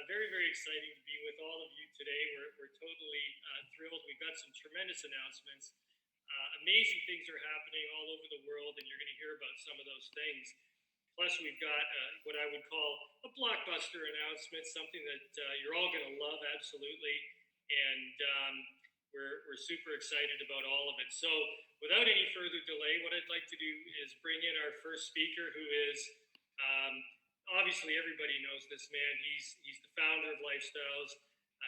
very, very exciting to be with all of you today. We're totally thrilled. We've got some tremendous announcements. Amazing things are happening all over the world, and you're going to hear about some of those things. Plus, we've got what I would call a blockbuster announcement, something that you're all going to love, absolutely. And we're super excited about all of it. So without any further delay, what I'd like to do is bring in our first speaker, who is obviously everybody knows this man. He's the founder of Lifestyles.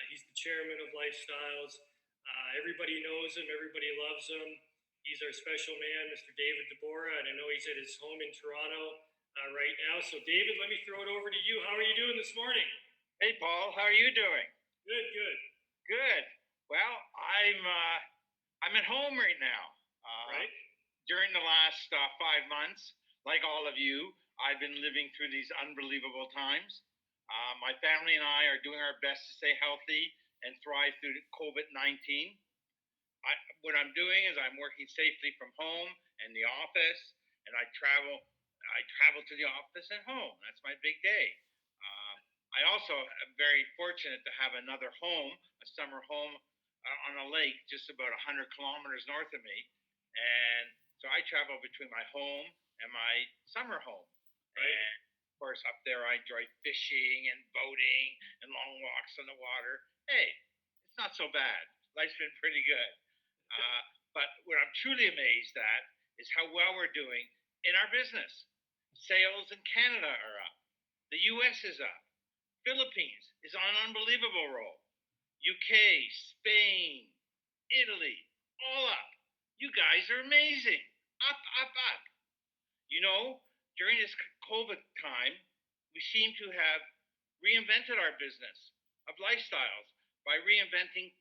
He's the chairman of Lifestyles. Everybody knows him. Everybody loves him. He's our special man, Mr. David DeBora, and I know he's at his home in Toronto right now. So David, let me throw it over to you. How are you doing this morning? Hey, Paul. How are you doing? Good, good. Good. Well, I'm at home right now. Right. During the last 5 months, like all of you, I've been living through these unbelievable times. My family and I are doing our best to stay healthy and thrive through COVID-19. What I'm doing is I'm working safely from home and the office, and I travel to the office and home. That's my big day. I also am very fortunate to have another home, a summer home on a lake just about 100 kilometers north of me. And so I travel between my home and my summer home. Right. And of course, up there, I enjoy fishing and boating and long walks on the water. Hey, it's not so bad. Life's been pretty good. But what I'm truly amazed at is how well we're doing in our business. Sales in Canada are up. The US is up. Philippines is on an unbelievable roll. UK, Spain, Italy, all up. You guys are amazing. Up, up, up. You know, during this COVID time, we seem to have reinvented our business of lifestyles by reinventing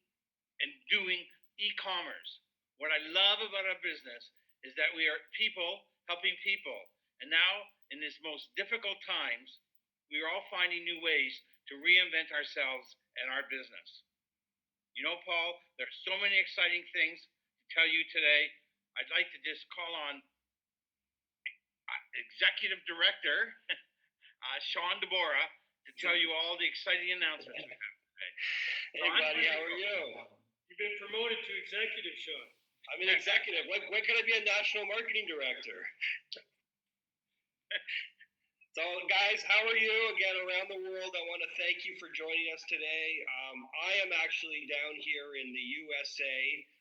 and doing e-commerce. What I love about our business is that we are people helping people. And now, in this most difficult times, we are all finding new ways to reinvent ourselves and our business. You know, Paul, there are so many exciting things to tell you today. I'd like to just call on Executive Director Shawn DeBora to tell you all the exciting announcements we have today. Hey, buddy, how are you? You've been promoted to executive, Shawn. I'm an executive. When can I be a national marketing director? So, guys, how are you? Again, around the world, I want to thank you for joining us today. I am actually down here in the USA.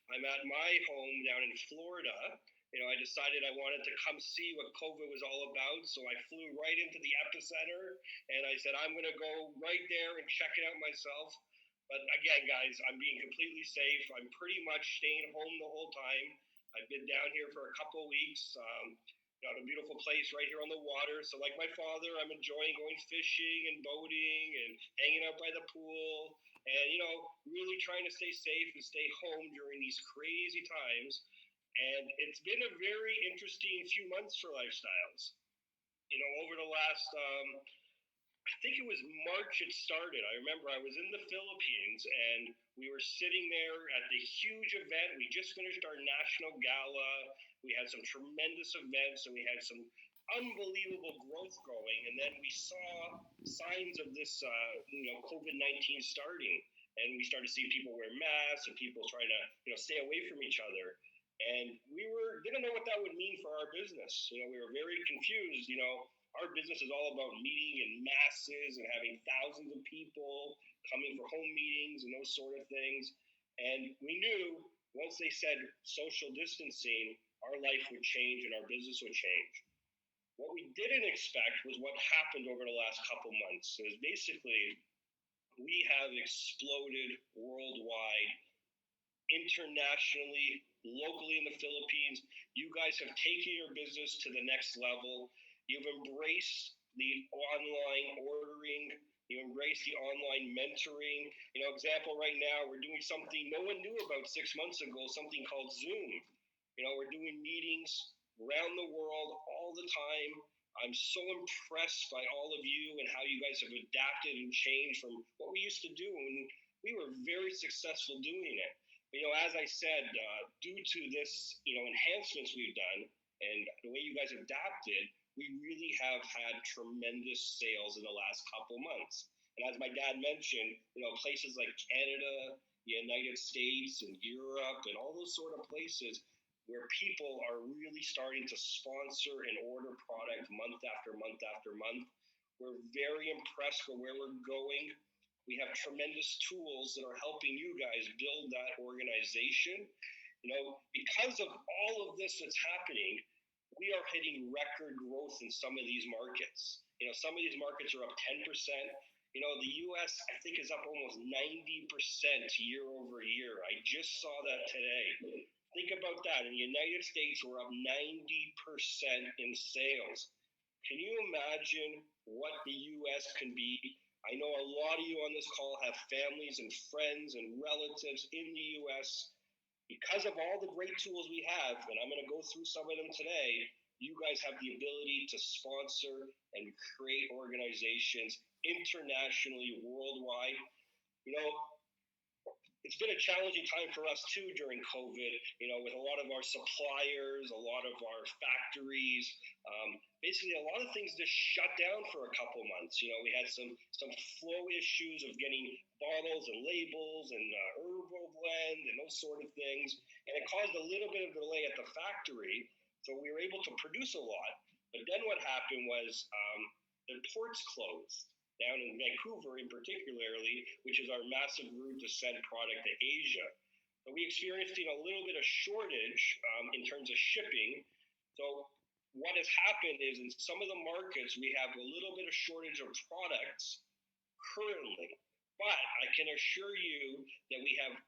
I'm at my home down in Florida. You know, I decided I wanted to come see what COVID was all about, so I flew right into the epicenter, and I said, I'm going to go right there and check it out myself. But again, guys, I'm being completely safe. I'm pretty much staying home the whole time. I've been down here for a couple of weeks. Got a beautiful place right here on the water. So like my father, I'm enjoying going fishing and boating and hanging out by the pool and, you know, really trying to stay safe and stay home during these crazy times. And it's been a very interesting few months for Lifestyles. You know, over the last, I think it was March it started. I remember I was in the Philippines and we were sitting there at the huge event. We just finished our national gala. We had some tremendous events and we had some unbelievable growth going. And then we saw signs of this, COVID-19 starting. And we started seeing people wear masks and people trying to, stay away from each other. And we didn't know what that would mean for our business. You know, we were very confused. You know, our business is all about meeting in masses and having thousands of people coming for home meetings and those sort of things. And we knew once they said social distancing, our life would change and our business would change. What we didn't expect was what happened over the last couple months. Is basically we have exploded worldwide, internationally, locally in the Philippines. You guys have taken your business to the next level. You've embraced the online ordering. You embrace the online mentoring. Example right now, we're doing something no one knew about 6 months ago, something called Zoom. We're doing meetings around the world all the time. I'm so impressed by all of you and how you guys have adapted and changed from what we used to do. And we were very successful doing it. As I said, due to this, enhancements we've done and the way you guys adapted, we really have had tremendous sales in the last couple months. And as my dad mentioned, places like Canada, the United States, and Europe, and all those sort of places where people are really starting to sponsor and order product month after month after month. We're very impressed with where we're going. We have tremendous tools that are helping you guys build that organization. Because of all of this that's happening, we are hitting record growth in some of these markets. Some of these markets are up 10%. The US, I think, is up almost 90% year over year. I just saw that today. Think about that. In the United States, we're up 90% in sales. Can you imagine what the US can be? I know a lot of you on this call have families and friends and relatives in the US. Because of all the great tools we have, and I'm going to go through some of them today, you guys have the ability to sponsor and create organizations internationally, worldwide. It's been a challenging time for us too during COVID, with a lot of our suppliers, a lot of our factories. Basically, a lot of things just shut down for a couple months. We had some flow issues of getting bottles and labels and herbal blend and those sort of things. And it caused a little bit of delay at the factory. So we were able to produce a lot. But then what happened was the ports closed down in Vancouver in particularly, which is our massive route to send product to Asia. So we experienced a little bit of shortage in terms of shipping. So what has happened is in some of the markets, we have a little bit of shortage of products currently. But I can assure you that we have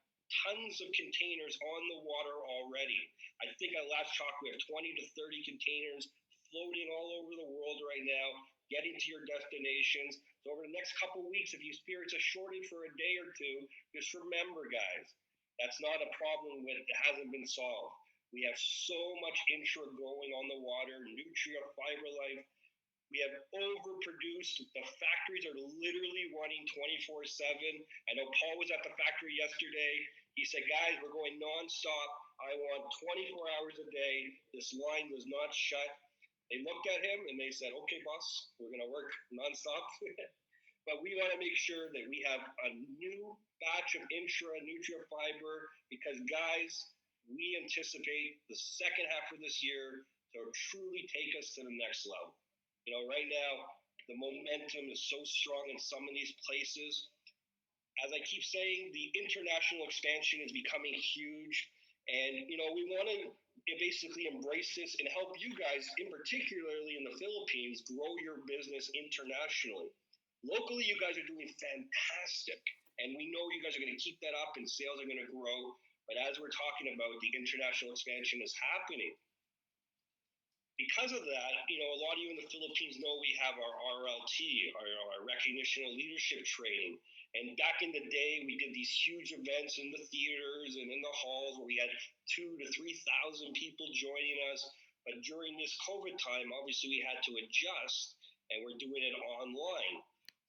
tons of containers on the water already. I think at last talk, we have 20 to 30 containers floating all over the world right now, getting to your destinations. So over the next couple of weeks, if you experience a shortage for a day or two, just remember, guys, that's not a problem that hasn't been solved. We have so much Intra going on the water, Nutria, FiberLife. We have overproduced. The factories are literally running 24/7. I know Paul was at the factory yesterday. He said, guys, we're going nonstop. I want 24 hours a day. This line does not shut. They looked at him and they said, okay, boss, we're going to work nonstop. But we want to make sure that we have a new batch of Intra Nutria Fiber because, guys, we anticipate the second half of this year to truly take us to the next level. Right now, the momentum is so strong in some of these places. As I keep saying, the international expansion is becoming huge. And, we want to basically embrace this and help you guys, in particularly in the Philippines, grow your business internationally. Locally, you guys are doing fantastic. And we know you guys are going to keep that up and sales are going to grow. But as we're talking about, the international expansion is happening. Because of that, a lot of you in the Philippines know we have our RLT, our recognition and leadership training. And back in the day, we did these huge events in the theaters and in the halls where we had 2,000 to 3,000 people joining us. But during this COVID time, obviously we had to adjust and we're doing it online.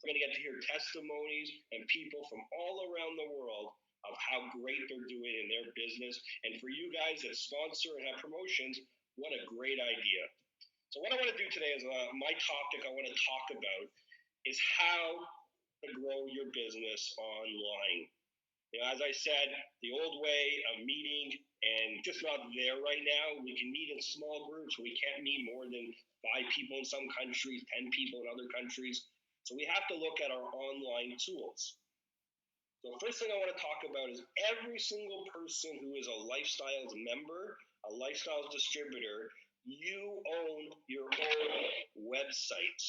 We're going to get to hear testimonies and people from all around the world of how great they're doing in their business. And for you guys that sponsor and have promotions, what a great idea. So what I want to do today is my topic I want to talk about is how to grow your business online. As I said, the old way of meeting and just not there right now. We can meet in small groups. We can't meet more than 5 people in some countries, 10 people in other countries. So we have to look at our online tools. So the first thing I want to talk about is every single person who is a Lifestyles member, a Lifestyles distributor, you own your own website.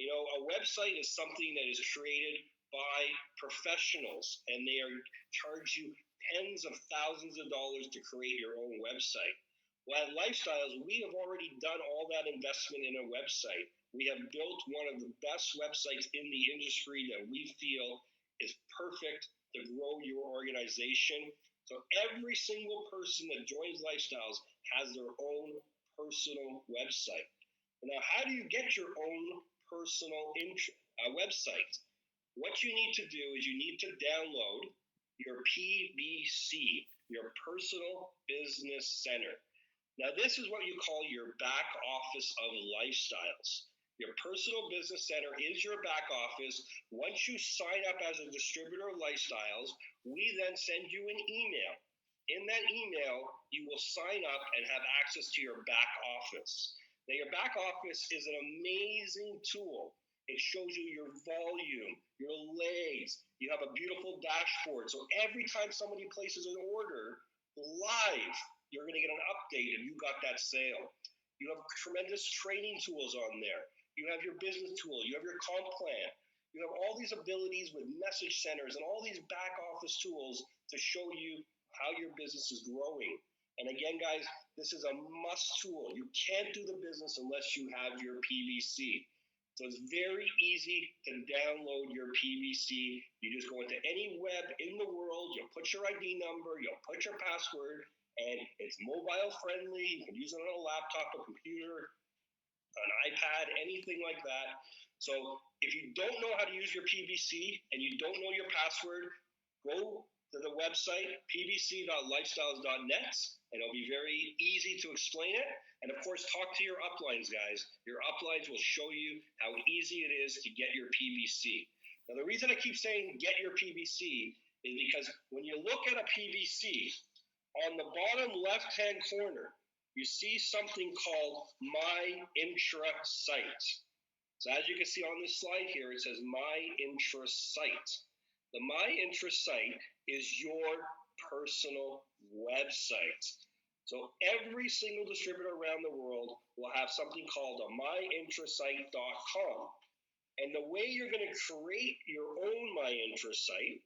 A website is something that is created by professionals, and they charge you tens of thousands of dollars to create your own website. Well, at Lifestyles, we have already done all that investment in a website. We have built one of the best websites in the industry that we feel is perfect to grow your organization. So every single person that joins Lifestyles has their own personal website. Now, how do you get your own personal website? What you need to do is you need to download your PBC, your Personal Business Center. Now, this is what you call your back office of Lifestyles. Your personal business center is your back office. Once you sign up as a distributor of Lifestyles, we then send you an email. In that email, you will sign up and have access to your back office. Now, your back office is an amazing tool. It shows you your volume, your legs. You have a beautiful dashboard. So every time somebody places an order live, you're going to get an update if you got that sale. You have tremendous training tools on there. You have your business tool. You have your comp plan. You have all these abilities with message centers and all these back office tools to show you how your business is growing. And again, guys, this is a must tool. You can't do the business unless you have your PVC. So it's very easy to download your PVC. You just go into any web in the world, you'll put your ID number, you'll put your password, and it's mobile friendly. You can use it on a laptop, a computer, an iPad, anything like that. So if you don't know how to use your PVC and you don't know your password, go to the website pvc.lifestyles.net, and it'll be very easy to explain it. And of course, talk to your uplines, guys. Your uplines will show you how easy it is to get your PVC. Now, the reason I keep saying get your PVC is because when you look at a PVC, on the bottom left-hand corner, you see something called My Intra Site. So as you can see on this slide here, it says My Intra Site. The My Intra Site is your personal website. So every single distributor around the world will have something called a myintrasite.com. And the way you're going to create your own myintrasite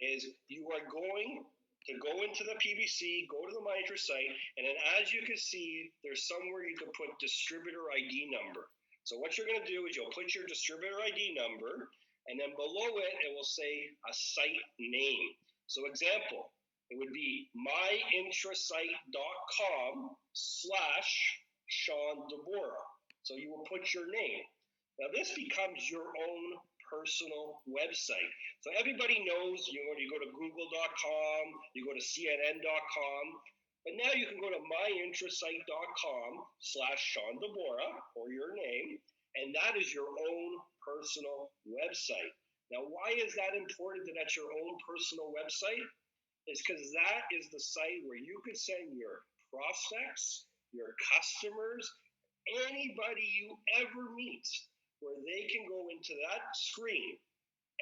is you are going to go into the PVC, go to the myintrasite, and then as you can see, there's somewhere you can put distributor ID number. So what you're going to do is you'll put your distributor ID number, and then below it, it will say a site name. So example, it would be myintrasite.com/Shawn DeBora. So you will put your name. Now this becomes your own personal website. So everybody knows, you go to google.com, you go to cnn.com, but now you can go to myintrasite.com/Shawn DeBora, or your name, and that is your own personal website. Now, why is that important that that's your own personal website? It's because that is the site where you can send your prospects, your customers, anybody you ever meet, where they can go into that screen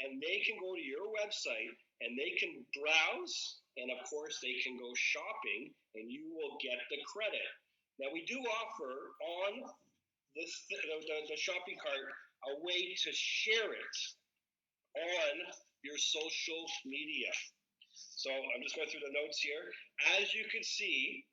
and they can go to your website and they can browse, and of course they can go shopping, and you will get the credit. Now, we do offer on the shopping cart a way to share it on your social media. So I'm just going through the notes here. As you can see,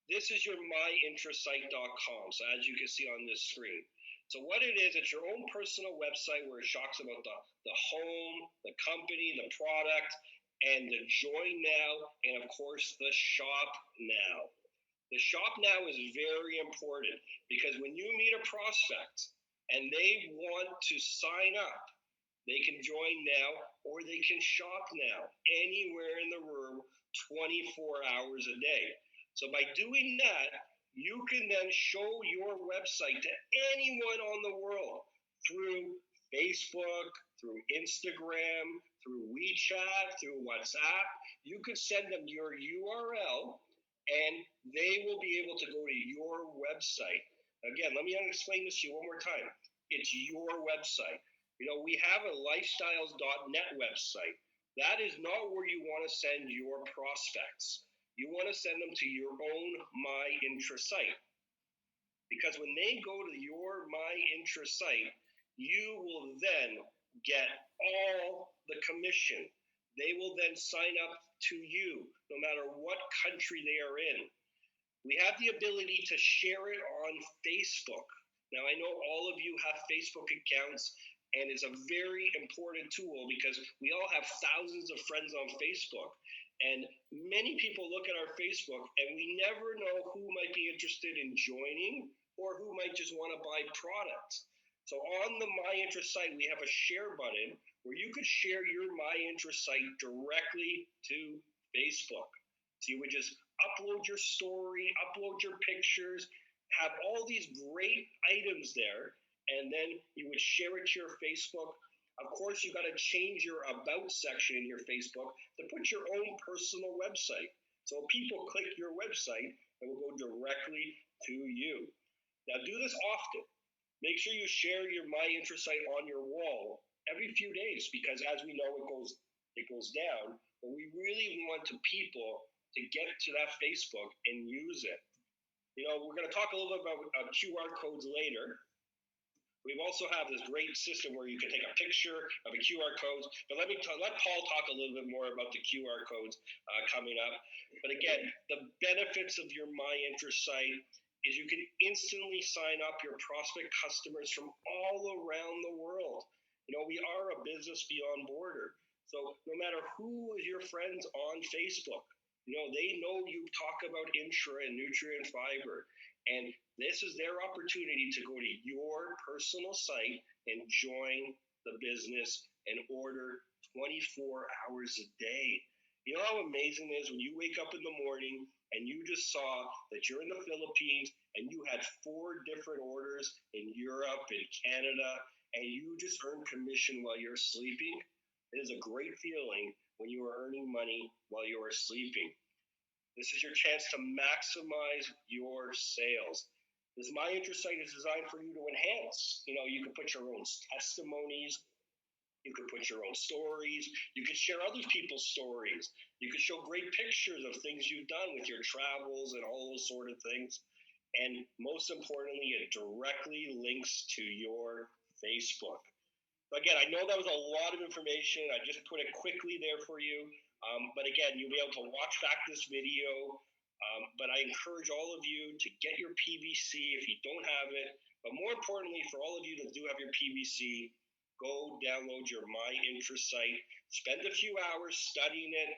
this is your myintrasite.com. So as you can see on this screen. So what it is, it's your own personal website where it talks about the home, the company, the product, and the join now, and of course the shop now. The shop now is very important because when you meet a prospect and they want to sign up, they can join now or they can shop now anywhere in the room 24 hours a day. So by doing that, you can then show your website to anyone on the world through Facebook, through Instagram, through WeChat, through WhatsApp. You could send them your URL and they will be able to go to your website. Again, let me explain this to you one more time. It's your website. You know, we have a lifestyles.net website. That is not where you want to send your prospects. You want to send them to your own My Intra site. Because when they go to your My Intra site, you will then get all the commission. They will then sign up to you, no matter what country they are in. We have the ability to share it on Facebook. Now, I know all of you have Facebook accounts, and it's a very important tool because we all have thousands of friends on Facebook. And many people look at our Facebook and we never know who might be interested in joining or who might just want to buy products. So on the My Intra site, we have a share button where you could share your My Intra site directly to Facebook. So you would just upload your story, upload your pictures, have all these great items there. and then you would share it to your Facebook. Of course, you got to change your about section in your Facebook to put your own personal website. So people click your website, it will go directly to you. Now do this often. Make sure you share your My Interest site on your wall every few days, because as we know, it goes down. But we really want people to get to that Facebook and use it. We're going to talk a little bit about QR codes later. We also have this great system where you can take a picture of a QR code. But let Paul talk a little bit more about the QR codes coming up. But again, the benefits of your My Interest site is you can instantly sign up your prospect customers from all around the world. We are a business beyond border. So no matter who is your friends on Facebook, they know you talk about intra and nutrient fiber. And this is their opportunity to go to your personal site and join the business and order 24 hours a day. You know how amazing it is when you wake up in the morning and you just saw that you're in the Philippines and you had 4 different orders in Europe and Canada, and you just earn commission while you're sleeping? It is a great feeling when you are earning money while you are sleeping. This is your chance to maximize your sales. This My Interest site is designed for you to enhance. You can put your own testimonies. You can put your own stories. You can share other people's stories. You can show great pictures of things you've done with your travels and all those sort of things. And most importantly, it directly links to your Facebook. Again, I know that was a lot of information. I just put it quickly there for you. But again, you'll be able to watch back this video. But I encourage all of you to get your PVC if you don't have it. But more importantly, for all of you that do have your PVC, go download your My Interest site. Spend a few hours studying it,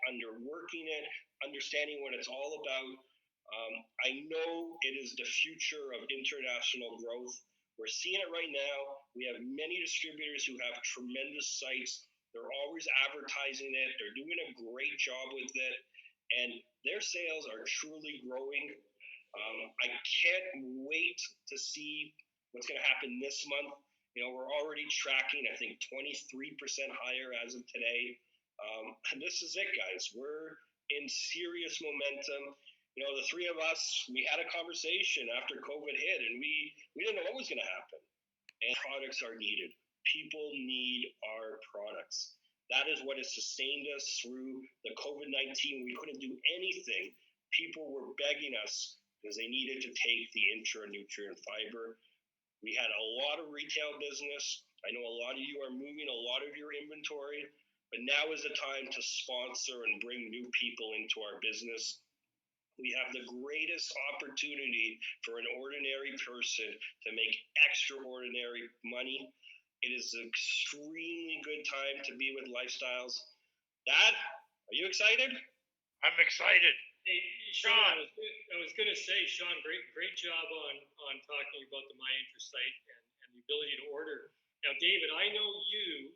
working it, understanding what it's all about. I know it is the future of international growth. We're seeing it right now. We have many distributors who have tremendous sites. They're always advertising it. They're doing a great job with it. And their sales are truly growing. I can't wait to see what's going to happen this month. We're already tracking, I think, 23% higher as of today. And this is it, guys. We're in serious momentum. The 3 of us, we had a conversation after COVID hit, and we didn't know what was going to happen. And products are needed. People need our products. That is what has sustained us through the COVID-19. We couldn't do anything. People were begging us because they needed to take the intra-nutrient fiber. We had a lot of retail business. I know a lot of you are moving a lot of your inventory, but now is the time to sponsor and bring new people into our business. We have the greatest opportunity for an ordinary person to make extraordinary money. It is an extremely good time to be with Lifestyles. Dad, are you excited? I'm excited. Hey, Shawn, I was going to say, Shawn, great job on talking about the My Interest site and the ability to order. Now, David, I know you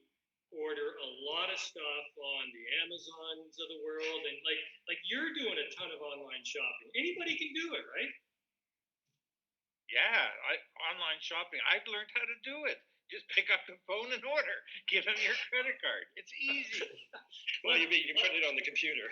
order a lot of stuff on the Amazons of the world, and like you're doing a ton of online shopping. Anybody can do it, right? Yeah, online shopping. I've learned how to do it. Just pick up the phone and order. Give them your credit card. It's easy. Well, you put it on the computer.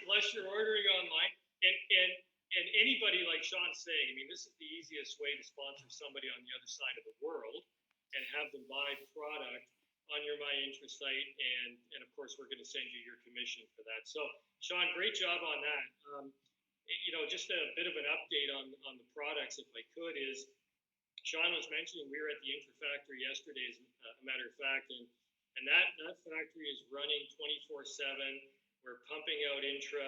Plus you're ordering online, and anybody, like Shawn's saying, I mean, this is the easiest way to sponsor somebody on the other side of the world and have them buy product on your My Interest site, and of course we're going to send you your commission for that. So Shawn, great job on that. Just a bit of an update on the products, if I could, is Shawn was mentioning we were at the Intra factory yesterday, as a matter of fact, and that factory is running 24/7. We're pumping out Intra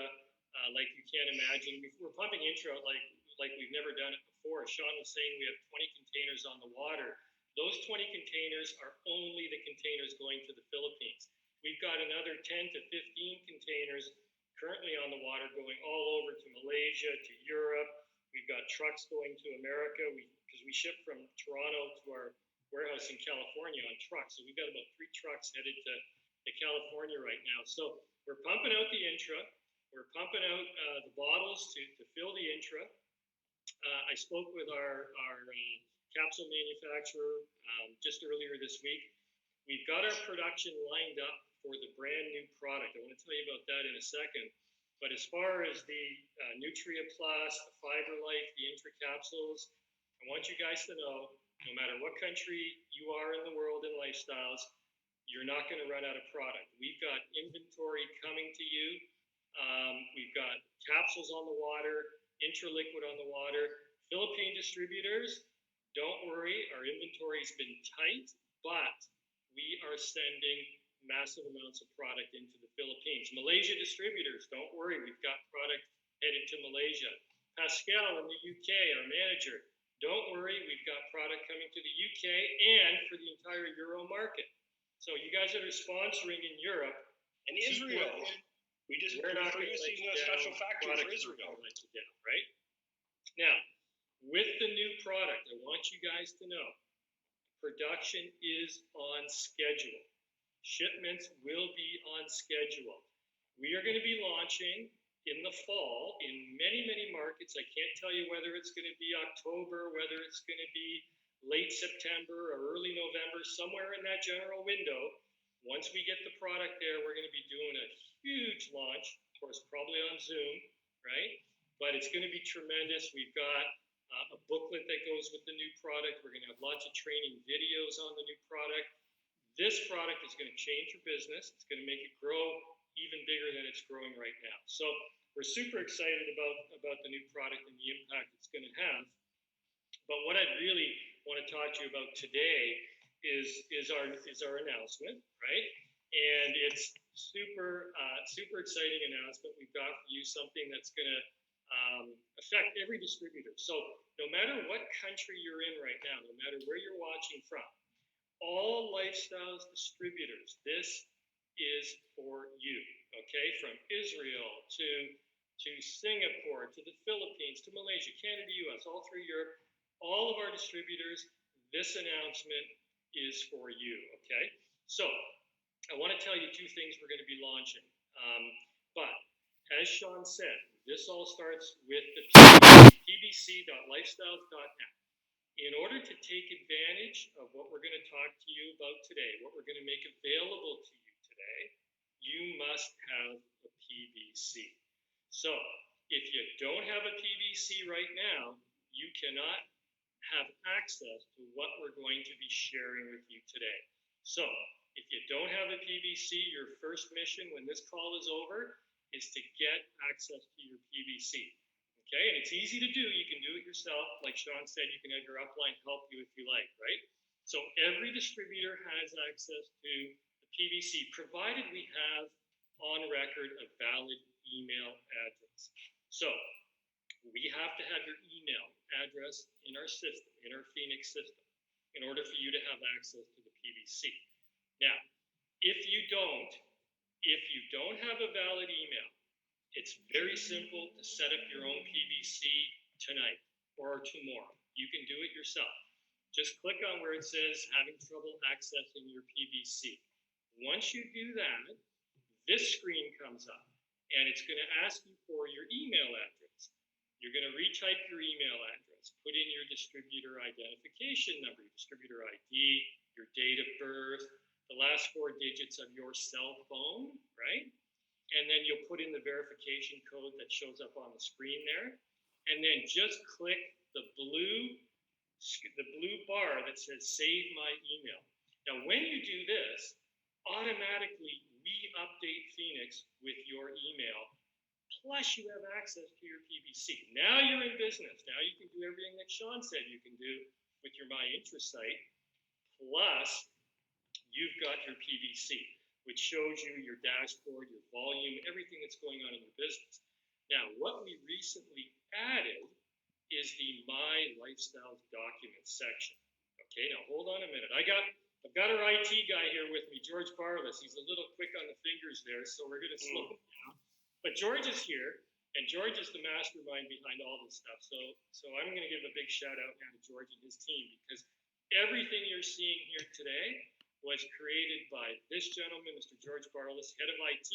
like you can't imagine. We're pumping Intra like we've never done it before. Shawn was saying we have 20 containers on the water. Those 20 containers are only the containers going to the Philippines. We've got another 10 to 15 containers currently on the water going all over to Malaysia, to Europe. We've got trucks going to America because we ship from Toronto to our warehouse in California on trucks. So we've got about 3 trucks headed to California right now. So we're pumping out the Intra. We're pumping out the bottles to fill the Intra. I spoke with our capsule manufacturer just earlier this week. We've got our production lined up for the brand new product. I want to tell you about that in a second. But as far as the Nutria Plus, the Fiber Life, the Intra capsules, I want you guys to know, no matter what country you are in the world in lifestyles, you're not going to run out of product. We've got inventory coming to you. We've got capsules on the water, intraliquid on the water. Philippine distributors, don't worry, our inventory's been tight, but we are sending massive amounts of product into the Philippines. Malaysia distributors, don't worry, we've got product headed to Malaysia. Pascal in the UK, our manager, don't worry, we've got product coming to the UK and for the entire Euro market. So you guys that are sponsoring in Europe and Israel, we're producing a special factory for Israel. Right? Now, with the new product, I want you guys to know, production is on schedule. Shipments will be on schedule. We are going to be launching in the fall in many, many markets. I can't tell you whether it's going to be October, whether it's going to be late September or early November, somewhere in that general window. Once we get the product there, we're going to be doing a huge launch, of course, probably on Zoom, right? But it's going to be tremendous. We've got a booklet that goes with the new product. We're going to have lots of training videos on the new product. This product is going to change your business. It's going to make it grow even bigger than it's growing right now. So we're super excited about the new product and the impact it's going to have. But what I really want to talk to you about today is our announcement, right? And it's super exciting announcement. We've got for you something that's going to affect every distributor. So no matter what country you're in right now, no matter where you're watching from, all Lifestyles distributors, this is for you, okay? From Israel to Singapore, to the Philippines, to Malaysia, Canada, US, all through Europe, all of our distributors, this announcement is for you, okay? So I want to tell you two things we're going to be launching. But as Shawn said, this all starts with the pbc.lifestyles.net. In order to take advantage of what we're going to talk to you about today, what we're going to make available to you today, you must have a PBC. So if you don't have a PBC right now, you cannot have access to what we're going to be sharing with you today. So if you don't have a PBC, your first mission when this call is over is to get access to your PBC. Okay, and it's easy to do. You can do it yourself. Like Shawn said, you can have your upline help you if you like, right? So every distributor has access to the PBC, provided we have on record a valid email address. So we have to have your email address in our system, in our Phoenix system, in order for you to have access to the PBC. Now, if you don't have a valid email, it's very simple to set up your own PBC tonight or tomorrow. You can do it yourself. Just click on where it says having trouble accessing your PBC. Once you do that, this screen comes up and it's going to ask you for your email address. You're going to retype your email address, put in your distributor identification number, your distributor ID, your date of birth, the last 4 digits of your cell phone, right? And then you'll put in the verification code that shows up on the screen there. And then just click the blue bar that says save my email. Now, when you do this, automatically we update Phoenix with your email. Plus you have access to your PBC. Now you're in business. Now you can do everything that Shawn said you can do with your My Interest site. Plus you've got your PBC, which shows you your dashboard, your volume, everything that's going on in your business. Now, what we recently added is the My Lifestyles documents section. Okay, now hold on a minute. I've got our IT guy here with me, George Barless. He's a little quick on the fingers there, so we're going to slow him down. But George is here, and George is the mastermind behind all this stuff. So I'm going to give a big shout out now to George and his team, because everything you're seeing here today was created by this gentleman, Mr. George Barless, head of IT,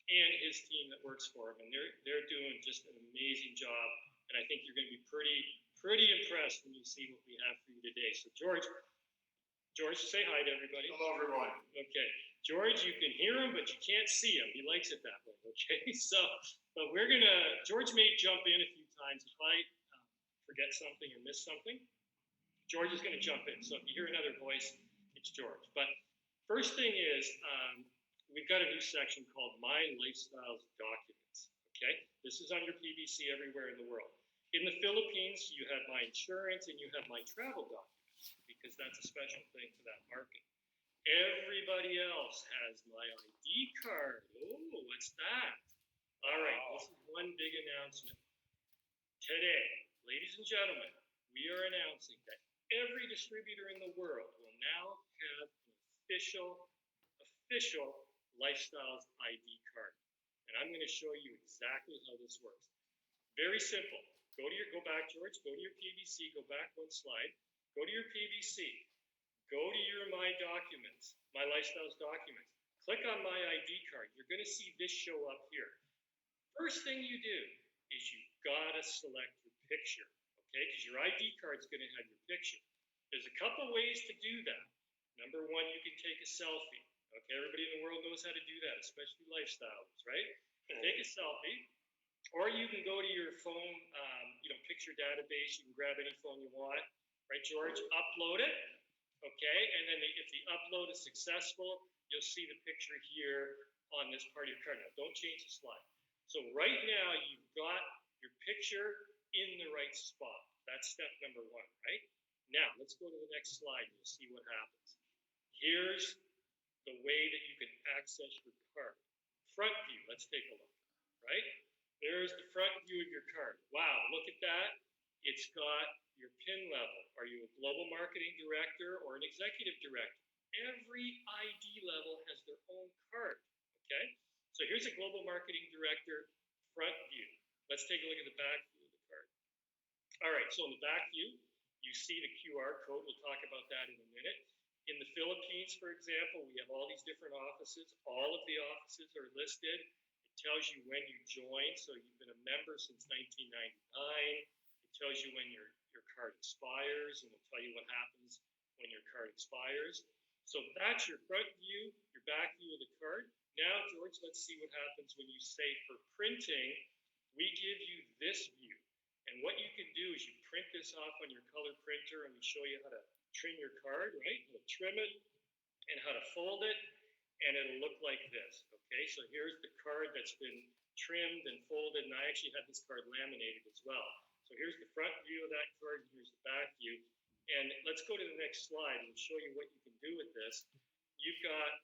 and his team that works for him. And they're doing just an amazing job. And I think you're going to be pretty pretty impressed when you see what we have for you today. So George, say hi to everybody. Hello, everyone. Okay, George, you can hear him, but you can't see him. He likes it that way. Okay, so but George may jump in a few times if I forget something or miss something. George is going to jump in. So if you hear another voice, it's George. But first thing is, we've got a new section called My Lifestyles Documents. Okay, this is on your PVC everywhere in the world. In the Philippines, you have my insurance and you have my travel documents because that's a special thing for that market. Everybody else has my ID card. Oh, what's that? All right, this is one big announcement. Today, ladies and gentlemen, we are announcing that every distributor in the world will now have an official Lifestyles ID card. And I'm going to show you exactly how this works. Very simple. Go back, George. Go to your PVC. Go back one slide. Go to your PVC. Go to your My Documents, My Lifestyles Documents. Click on My ID card. You're going to see this show up here. First thing you do is you've got to select your picture, okay? Because your ID card is going to have your picture. There's a couple ways to do that. Number one, you can take a selfie. Okay, everybody in the world knows how to do that, especially lifestylers, right? Take a selfie, or you can go to your phone, picture database. You can grab any phone you want, right, George? Upload it, okay? And then if the upload is successful, you'll see the picture here on this part of your card. Now, don't change the slide. So right now, you've got your picture in the right spot. That's step number one, right? Now, let's go to the next slide and you'll see what happens. Here's the way that you can access your card. Front view, let's take a look, right? There's the front view of your card. Wow, look at that. It's got your PIN level. Are you a global marketing director or an executive director? Every ID level has their own card, okay? So here's a global marketing director front view. Let's take a look at the back view of the card. All right, so in the back view, you see the QR code. We'll talk about that in a minute. In the Philippines, for example, we have all these different offices. All of the offices are listed. It tells you when you joined. So you've been a member since 1999. It tells you when your card expires, and it'll tell you what happens when your card expires. So that's your front view, your back view of the card. Now, George, let's see what happens when you say for printing, we give you this view. And what you can do is you print this off on your color printer, and we show you how to trim your card, right? How to trim it and how to fold it, and it'll look like this, okay? So here's the card that's been trimmed and folded, and I actually had this card laminated as well. So here's the front view of that card, and here's the back view. And let's go to the next slide and show you what you can do with this. You've got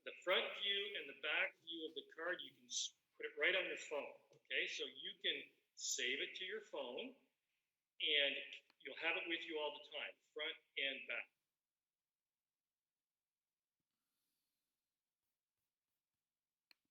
the front view and the back view of the card. You can put it right on your phone, okay? So you can save it to your phone, and you'll have it with you all the time, front and back.